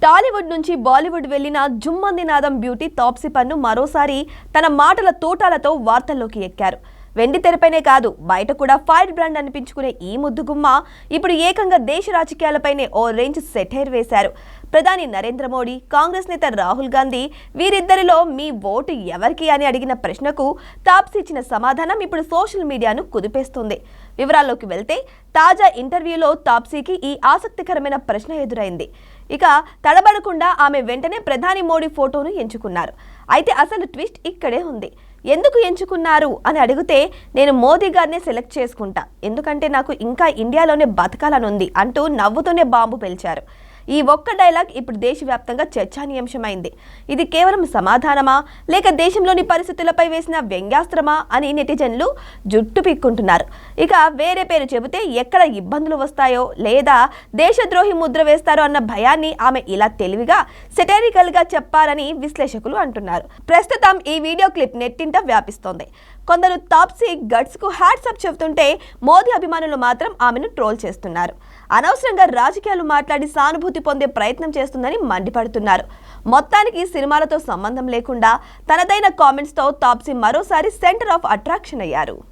టాలీవుడ్ నుంచి బాలీవుడ్ వెళ్లిన జుమ్మంది నాదం బ్యూటీ తాప్సీ పన్ను మరోసారి తన మాటల తోటాలతో వార్తల్లోకి ఎక్కారు. వెండి తెరపైనే కాదు బయట కూడా ఫైర్ బ్రాండ్ అనిపించుకునే ఈ ముద్దుగుమ్మ ఇప్పుడు ఏకంగా దేశ రాజకీయాలపైనే ఓ రేంజ్ సెటైర్ వేశారు. ప్రధాని నరేంద్ర మోడీ, కాంగ్రెస్ నేత రాహుల్ గాంధీ వీరిద్దరిలో మీ ఓటు ఎవరికి అని అడిగిన ప్రశ్నకు తాప్సీ ఇచ్చిన సమాధానం ఇప్పుడు సోషల్ మీడియాను కుదిపేస్తుంది. వివరాల్లోకి వెళ్తే తాజా ఇంటర్వ్యూలో తాప్సీకి ఈ ఆసక్తికరమైన ప్రశ్న ఎదురైంది. ఇక తడబడకుండా ఆమె వెంటనే ప్రధాని మోడీ ఫోటోను ఎంచుకున్నారు. అయితే అసలు ట్విస్ట్ ఇక్కడే ఉంది. ఎందుకు ఎంచుకున్నారు అని అడిగితే నేను మోదీ గారినే సెలెక్ట్ చేసుకుంటా, ఎందుకంటే నాకు ఇంకా ఇండియాలోనే బతకాలనుంది అంటూ నవ్వుతూనే బాంబు పేల్చారు. ఈ ఒక్క డైలాగ్ ఇప్పుడు దేశవ్యాప్తంగా చర్చానీయాంశమైంది. ఇది కేవలం సమాధానమా లేక దేశంలోని పరిస్థితులపై వేసిన వ్యంగ్యాస్త్రమా అని నెటిజన్లు జుట్టు పీక్కుంటున్నారు. ఇక వేరే పేరు చెబితే ఎక్కడ ఇబ్బందులు వస్తాయో లేదా దేశద్రోహి ముద్ర వేస్తారో అన్న భయాన్ని ఆమె ఇలా తెలివిగా సెటైరికల్ గా చెప్పారని విశ్లేషకులు అంటున్నారు. ప్రస్తుతం ఈ వీడియో క్లిప్ నెట్టింట వ్యాపిస్తోంది. కొందరు తాప్సీ గట్స్ కు హ్యాట్సప్ చెబుతుంటే మోదీ అభిమానులు మాత్రం ఆమెను ట్రోల్ చేస్తున్నారు. అనవసరంగా రాజకీయాలు మాట్లాడి సానుభూతి పొందే ప్రయత్నం చేస్తుందని మండిపడుతున్నారు. మొత్తానికి సినిమాలతో సంబంధం లేకుండా తనదైన కామెంట్స్ తో తాప్సీ మరోసారి సెంటర్ ఆఫ్ అట్రాక్షన్ అయ్యారు.